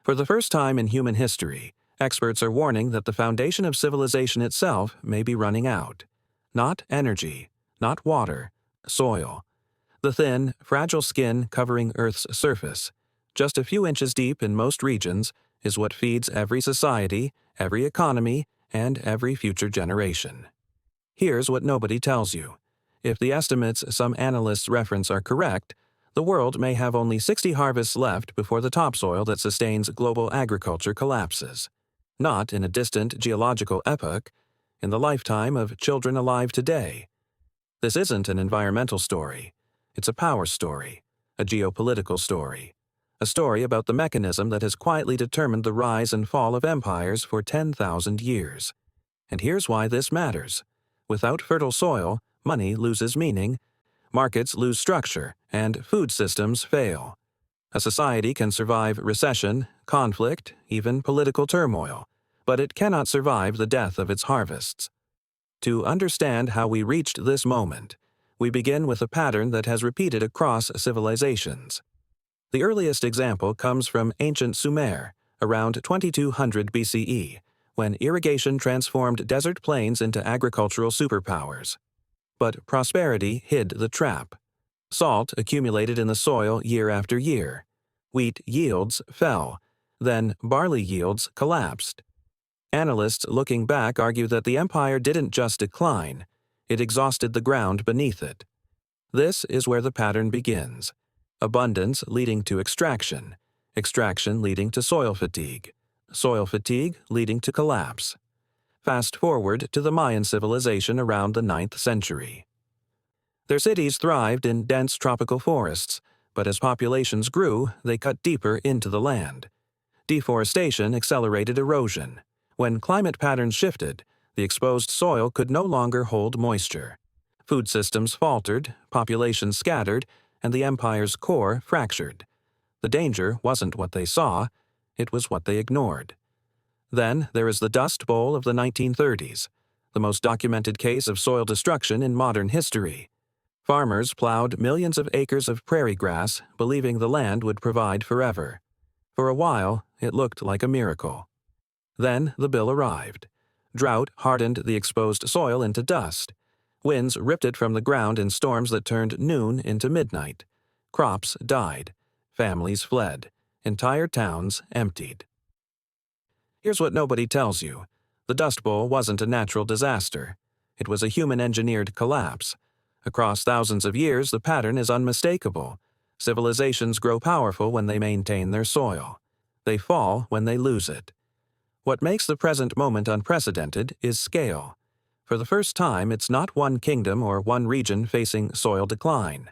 For the first time in human history, experts are warning that the foundation of civilization itself may be running out. Not energy, not water, soil. The thin, fragile skin covering Earth's surface, just a few inches deep in most regions, is what feeds every society, every economy, and every future generation. Here's what nobody tells you. If the estimates some analysts reference are correct, the world may have only 60 harvests left before the topsoil that sustains global agriculture collapses. Not in a distant geological epoch, in the lifetime of children alive today. This isn't an environmental story. It's a power story, a geopolitical story, a story about the mechanism that has quietly determined the rise and fall of empires for 10,000 years. And here's why this matters. Without fertile soil, money loses meaning, markets lose structure, and food systems fail. A society can survive recession, conflict, even political turmoil, but it cannot survive the death of its harvests. To understand how we reached this moment, we begin with a pattern that has repeated across civilizations. The earliest example comes from ancient Sumer, around 2200 BCE, when irrigation transformed desert plains into agricultural superpowers. But prosperity hid the trap. Salt accumulated in the soil year after year. Wheat yields fell. Then barley yields collapsed. Analysts looking back argue that the empire didn't just decline, it exhausted the ground beneath it. This is where the pattern begins. Abundance leading to extraction, extraction leading to soil fatigue leading to collapse. Fast forward to the Mayan civilization around the 9th century. Their cities thrived in dense tropical forests, but as populations grew, they cut deeper into the land. Deforestation accelerated erosion. When climate patterns shifted, the exposed soil could no longer hold moisture. Food systems faltered, populations scattered, and the empire's core fractured. The danger wasn't what they saw, it was what they ignored. Then there is the Dust Bowl of the 1930s, the most documented case of soil destruction in modern history. Farmers plowed millions of acres of prairie grass, believing the land would provide forever. For a while, it looked like a miracle. Then the bill arrived. Drought hardened the exposed soil into dust. Winds ripped it from the ground in storms that turned noon into midnight. Crops died. Families fled. Entire towns emptied. Here's what nobody tells you. The Dust Bowl wasn't a natural disaster. It was a human-engineered collapse. Across thousands of years, the pattern is unmistakable. Civilizations grow powerful when they maintain their soil. They fall when they lose it. What makes the present moment unprecedented is scale. For the first time, it's not one kingdom or one region facing soil decline.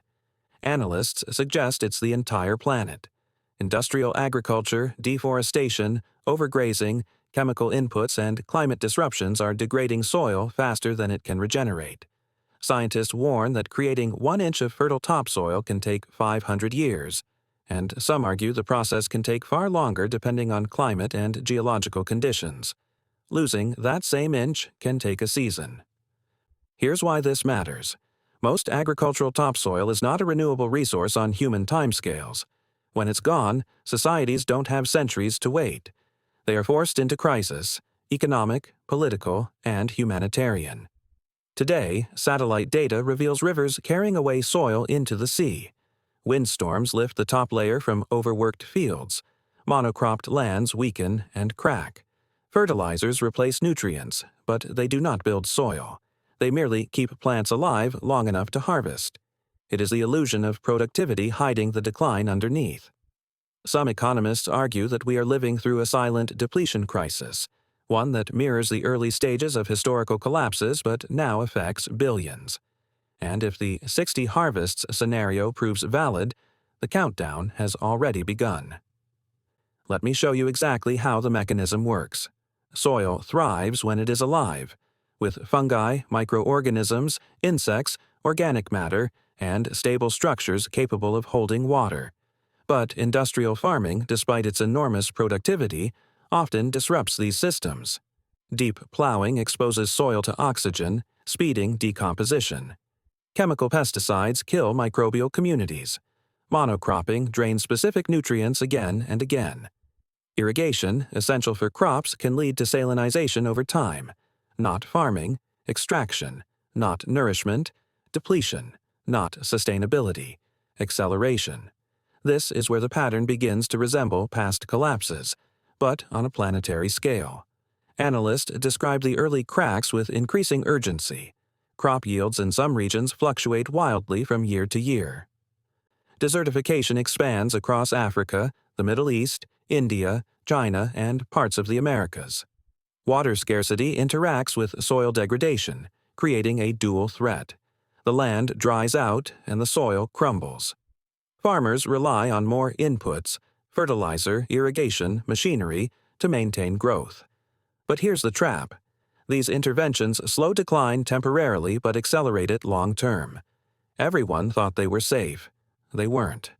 Analysts suggest it's the entire planet. Industrial agriculture, deforestation, overgrazing, chemical inputs, and climate disruptions are degrading soil faster than it can regenerate. Scientists warn that creating 1 inch of fertile topsoil can take 500 years, and some argue the process can take far longer depending on climate and geological conditions. Losing that same inch can take a season. Here's why this matters. Most agricultural topsoil is not a renewable resource on human timescales. When it's gone, societies don't have centuries to wait. They are forced into crisis, economic, political, and humanitarian. Today, satellite data reveals rivers carrying away soil into the sea. Windstorms lift the top layer from overworked fields. Monocropped lands weaken and crack. Fertilizers replace nutrients, but they do not build soil. They merely keep plants alive long enough to harvest. It is the illusion of productivity hiding the decline underneath. Some economists argue that we are living through a silent depletion crisis, one that mirrors the early stages of historical collapses but now affects billions. And if the 60 harvests scenario proves valid, the countdown has already begun. Let me show you exactly how the mechanism works. Soil thrives when it is alive, with fungi, microorganisms, insects, organic matter, and stable structures capable of holding water. But industrial farming, despite its enormous productivity, often disrupts these systems. Deep plowing exposes soil to oxygen, speeding decomposition. Chemical pesticides kill microbial communities. Monocropping drains specific nutrients again and again. Irrigation, essential for crops, can lead to salinization over time. Not farming, extraction. Not nourishment, depletion. Not sustainability, acceleration. This is where the pattern begins to resemble past collapses, but on a planetary scale. Analysts describe the early cracks with increasing urgency. Crop yields in some regions fluctuate wildly from year to year. Desertification expands across Africa, the Middle East, India, China, and parts of the Americas. Water scarcity interacts with soil degradation, creating a dual threat. The land dries out and the soil crumbles. Farmers rely on more inputs, fertilizer, irrigation, machinery, to maintain growth. But here's the trap. These interventions slow decline temporarily but accelerate it long-term. Everyone thought they were safe. They weren't.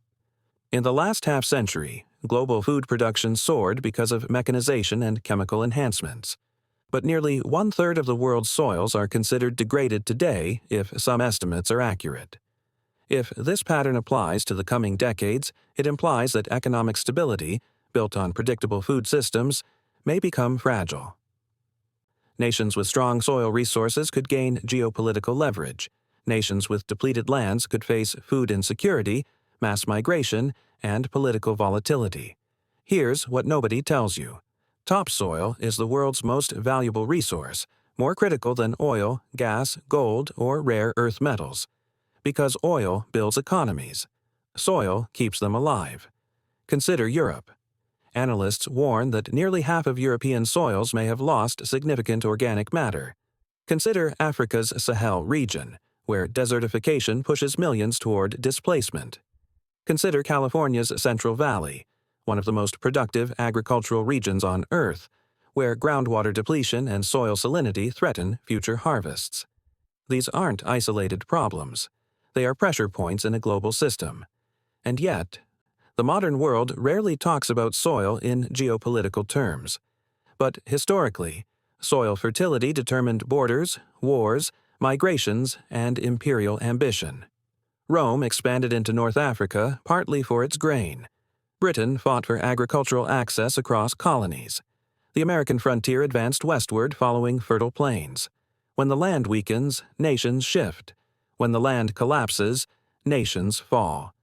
In the last half-century, global food production soared because of mechanization and chemical enhancements. But nearly one-third of the world's soils are considered degraded today if some estimates are accurate. If this pattern applies to the coming decades, it implies that economic stability, built on predictable food systems, may become fragile. Nations with strong soil resources could gain geopolitical leverage. Nations with depleted lands could face food insecurity, mass migration, and political volatility. Here's what nobody tells you. Topsoil is the world's most valuable resource, more critical than oil, gas, gold, or rare earth metals. Because oil builds economies. Soil keeps them alive. Consider Europe. Analysts warn that nearly half of European soils may have lost significant organic matter. Consider Africa's Sahel region, where desertification pushes millions toward displacement. Consider California's Central Valley, one of the most productive agricultural regions on Earth, where groundwater depletion and soil salinity threaten future harvests. These aren't isolated problems. They are pressure points in a global system. And yet, the modern world rarely talks about soil in geopolitical terms. But historically, soil fertility determined borders, wars, migrations, and imperial ambition. Rome expanded into North Africa partly for its grain. Britain fought for agricultural access across colonies. The American frontier advanced westward following fertile plains. When the land weakens, nations shift. When the land collapses, nations fall.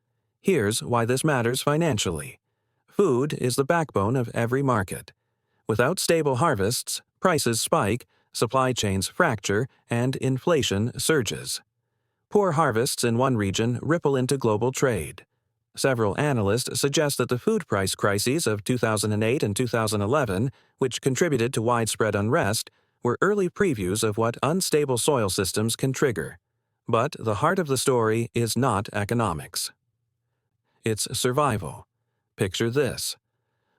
Here's why this matters financially. Food is the backbone of every market. Without stable harvests, prices spike, supply chains fracture, and inflation surges. Poor harvests in one region ripple into global trade. Several analysts suggest that the food price crises of 2008 and 2011, which contributed to widespread unrest, were early previews of what unstable soil systems can trigger. But the heart of the story is not economics. It's survival. Picture this: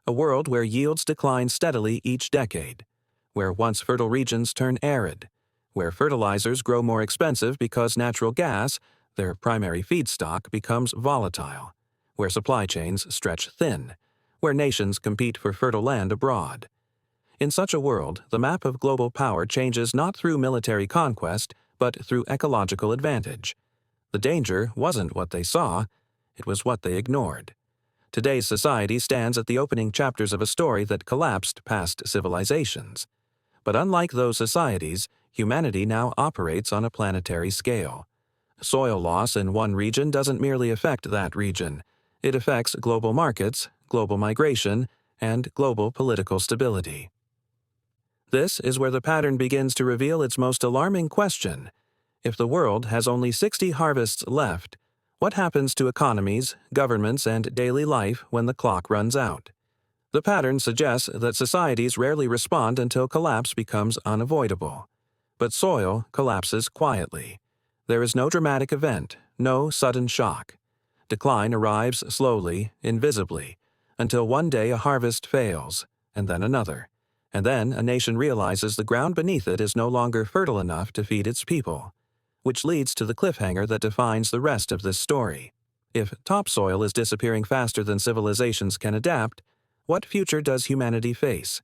a world where yields decline steadily each decade, where once fertile regions turn arid, where fertilizers grow more expensive because natural gas, their primary feedstock, becomes volatile, where supply chains stretch thin, where nations compete for fertile land abroad. In such a world, the map of global power changes not through military conquest, but through ecological advantage. The danger wasn't what they saw, it was what they ignored. Today's society stands at the opening chapters of a story that collapsed past civilizations. But unlike those societies, humanity now operates on a planetary scale. Soil loss in one region doesn't merely affect that region. It affects global markets, global migration, and global political stability. This is where the pattern begins to reveal its most alarming question. If the world has only 60 harvests left, what happens to economies, governments, and daily life when the clock runs out? The pattern suggests that societies rarely respond until collapse becomes unavoidable. But soil collapses quietly. There is no dramatic event, no sudden shock. Decline arrives slowly, invisibly, until one day a harvest fails, and then another. And then a nation realizes the ground beneath it is no longer fertile enough to feed its people. Which leads to the cliffhanger that defines the rest of this story. If topsoil is disappearing faster than civilizations can adapt, what future does humanity face?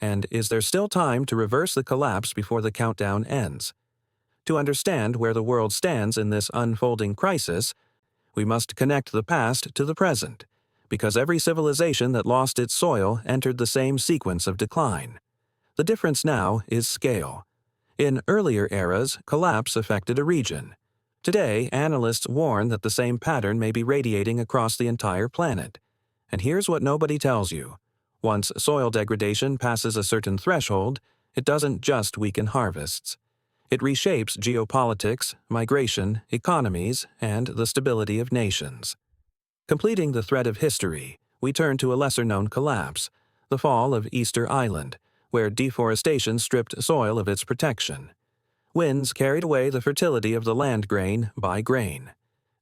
And is there still time to reverse the collapse before the countdown ends? To understand where the world stands in this unfolding crisis, we must connect the past to the present, because every civilization that lost its soil entered the same sequence of decline. The difference now is scale. In earlier eras, collapse affected a region. Today, analysts warn that the same pattern may be radiating across the entire planet. And here's what nobody tells you. Once soil degradation passes a certain threshold, it doesn't just weaken harvests. It reshapes geopolitics, migration, economies, and the stability of nations. Completing the thread of history, we turn to a lesser-known collapse, the fall of Easter Island, where deforestation stripped soil of its protection. Winds carried away the fertility of the land grain by grain.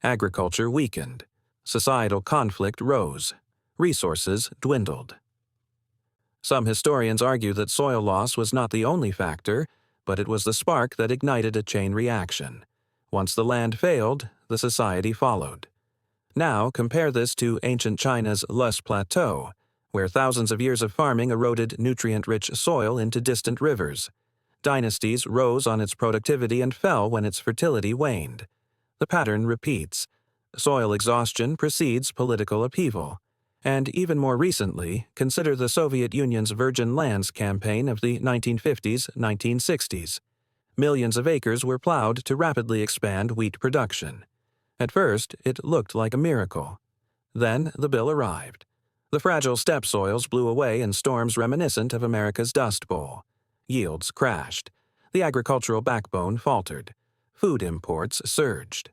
Agriculture weakened. Societal conflict rose. Resources dwindled. Some historians argue that soil loss was not the only factor, but it was the spark that ignited a chain reaction. Once the land failed, the society followed. Now compare this to ancient China's Loess Plateau, where thousands of years of farming eroded nutrient-rich soil into distant rivers. Dynasties rose on its productivity and fell when its fertility waned. The pattern repeats. Soil exhaustion precedes political upheaval. And even more recently, consider the Soviet Union's Virgin Lands campaign of the 1950s-1960s. Millions of acres were plowed to rapidly expand wheat production. At first, it looked like a miracle. Then the bill arrived. The fragile steppe soils blew away in storms reminiscent of America's Dust Bowl. Yields crashed. The agricultural backbone faltered. Food imports surged.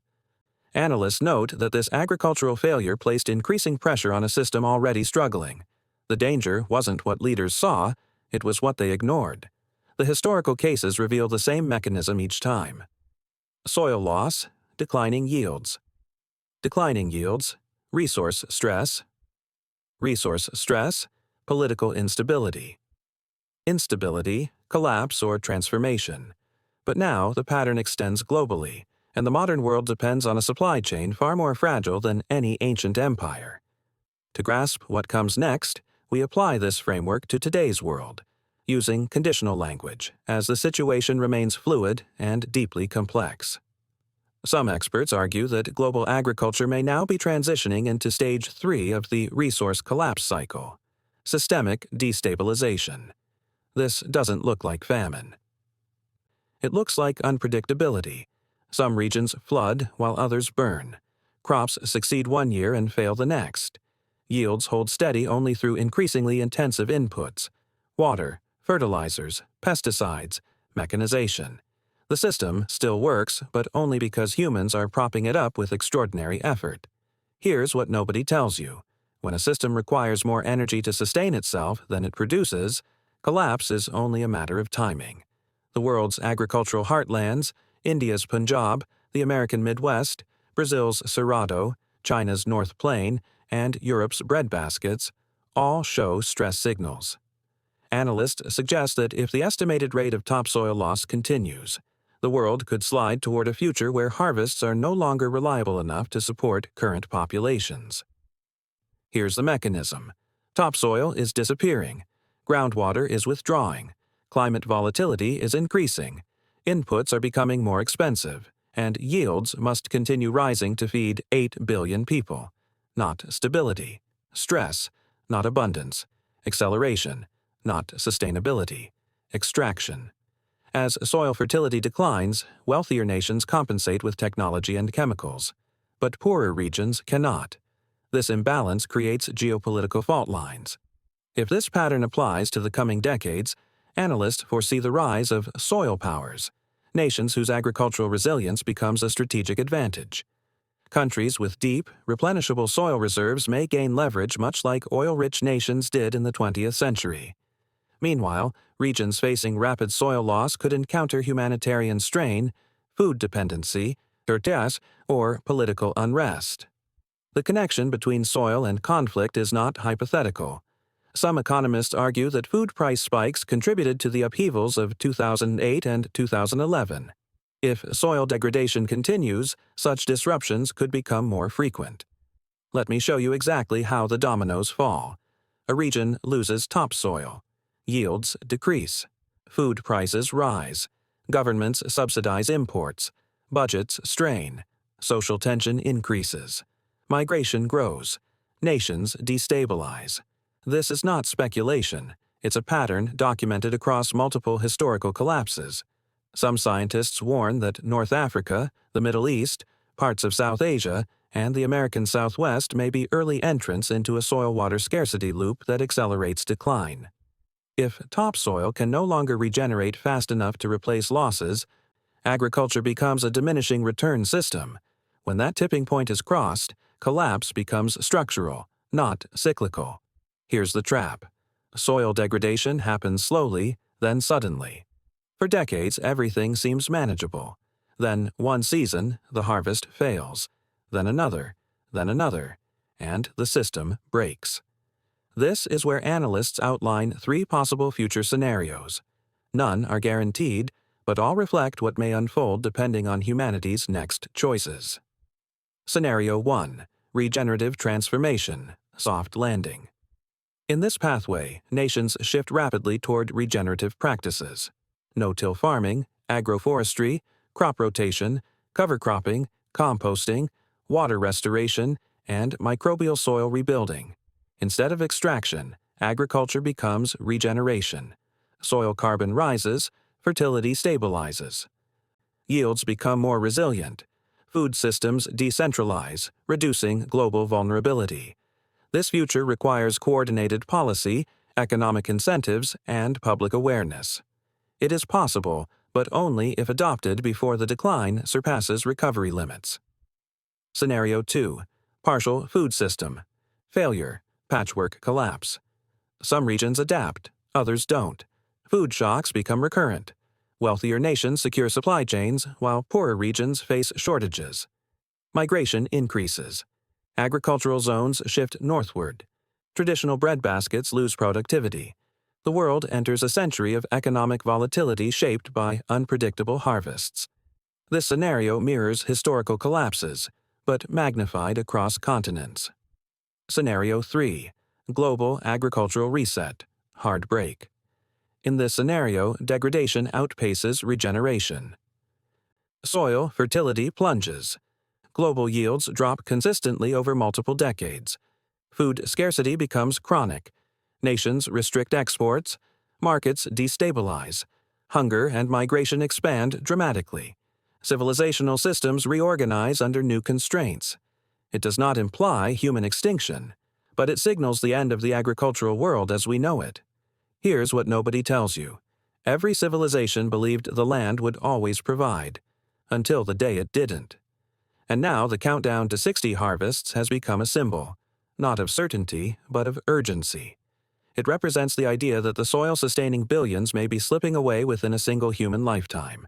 Analysts note that this agricultural failure placed increasing pressure on a system already struggling. The danger wasn't what leaders saw, it was what they ignored. The historical cases reveal the same mechanism each time. Soil loss, declining yields. Declining yields, resource stress. Resource stress, political instability. Instability, collapse or transformation. But now the pattern extends globally, and the modern world depends on a supply chain far more fragile than any ancient empire. To grasp what comes next, we apply this framework to today's world, using conditional language, as the situation remains fluid and deeply complex. Some experts argue that global agriculture may now be transitioning into stage 3 of the resource collapse cycle, systemic destabilization. This doesn't look like famine. It looks like unpredictability. Some regions flood while others burn. Crops succeed one year and fail the next. Yields hold steady only through increasingly intensive inputs: water, fertilizers, pesticides, mechanization. The system still works, but only because humans are propping it up with extraordinary effort. Here's what nobody tells you. When a system requires more energy to sustain itself than it produces, collapse is only a matter of timing. The world's agricultural heartlands, India's Punjab, the American Midwest, Brazil's Cerrado, China's North Plain, and Europe's breadbaskets, all show stress signals. Analysts suggest that if the estimated rate of topsoil loss continues, the world could slide toward a future where harvests are no longer reliable enough to support current populations. Here's the mechanism. Topsoil is disappearing. Groundwater is withdrawing. Climate volatility is increasing. Inputs are becoming more expensive, and yields must continue rising to feed 8 billion people. Not stability. Stress, not abundance. Acceleration, not sustainability. Extraction. As soil fertility declines, wealthier nations compensate with technology and chemicals, but poorer regions cannot. This imbalance creates geopolitical fault lines. If this pattern applies to the coming decades, analysts foresee the rise of soil powers, nations whose agricultural resilience becomes a strategic advantage. Countries with deep, replenishable soil reserves may gain leverage much like oil-rich nations did in the 20th century. Meanwhile, regions facing rapid soil loss could encounter humanitarian strain, food dependency, deserts, or political unrest. The connection between soil and conflict is not hypothetical. Some economists argue that food price spikes contributed to the upheavals of 2008 and 2011. If soil degradation continues, such disruptions could become more frequent. Let me show you exactly how the dominoes fall. A region loses topsoil. Yields decrease. Food prices rise. Governments subsidize imports. Budgets strain. Social tension increases. Migration grows. Nations destabilize. This is not speculation. It's a pattern documented across multiple historical collapses. Some scientists warn that North Africa, the Middle East, parts of South Asia, and the American Southwest may be early entrants into a soil-water scarcity loop that accelerates decline. If topsoil can no longer regenerate fast enough to replace losses, agriculture becomes a diminishing return system. When that tipping point is crossed, collapse becomes structural, not cyclical. Here's the trap. Soil degradation happens slowly, then suddenly. For decades, everything seems manageable. Then, one season, the harvest fails. Then another, and the system breaks. This is where analysts outline 3 possible future scenarios. None are guaranteed, but all reflect what may unfold depending on humanity's next choices. Scenario 1. Regenerative transformation, soft landing. In this pathway, nations shift rapidly toward regenerative practices. No-till farming, agroforestry, crop rotation, cover cropping, composting, water restoration, and microbial soil rebuilding. Instead of extraction, agriculture becomes regeneration. Soil carbon rises, fertility stabilizes. Yields become more resilient. Food systems decentralize, reducing global vulnerability. This future requires coordinated policy, economic incentives, and public awareness. It is possible, but only if adopted before the decline surpasses recovery limits. Scenario 2. Partial food system. Failure, patchwork collapse. Some regions adapt, others don't. Food shocks become recurrent. Wealthier nations secure supply chains, while poorer regions face shortages. Migration increases. Agricultural zones shift northward. Traditional breadbaskets lose productivity. The world enters a century of economic volatility shaped by unpredictable harvests. This scenario mirrors historical collapses, but magnified across continents. Scenario 3. Global agricultural reset, hard break. In this scenario, degradation outpaces regeneration. Soil fertility plunges. Global yields drop consistently over multiple decades. Food scarcity becomes chronic. Nations restrict exports. Markets destabilize. Hunger and migration expand dramatically. Civilizational systems reorganize under new constraints. It does not imply human extinction, but it signals the end of the agricultural world as we know it. Here's what nobody tells you. Every civilization believed the land would always provide, until the day it didn't. And now the countdown to 60 harvests has become a symbol, not of certainty, but of urgency. It represents the idea that the soil-sustaining billions may be slipping away within a single human lifetime.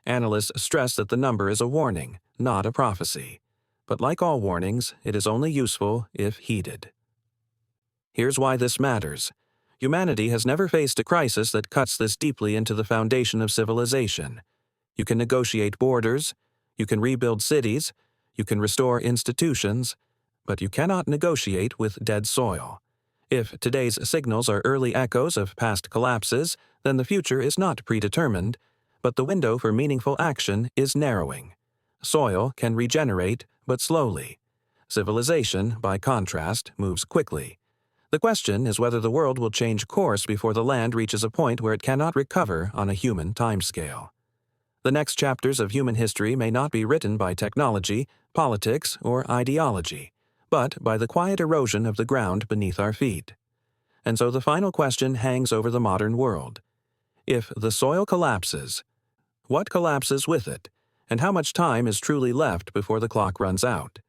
Analysts stress that the number is a warning, not a prophecy. But like all warnings, it is only useful if heeded. Here's why this matters. Humanity has never faced a crisis that cuts this deeply into the foundation of civilization. You can negotiate borders, you can rebuild cities, you can restore institutions, but you cannot negotiate with dead soil. If today's signals are early echoes of past collapses, then the future is not predetermined, but the window for meaningful action is narrowing. Soil can regenerate, but slowly. Civilization, by contrast, moves quickly. The question is whether the world will change course before the land reaches a point where it cannot recover on a human timescale. The next chapters of human history may not be written by technology, politics, or ideology, but by the quiet erosion of the ground beneath our feet. And so the final question hangs over the modern world. If the soil collapses, what collapses with it, and how much time is truly left before the clock runs out?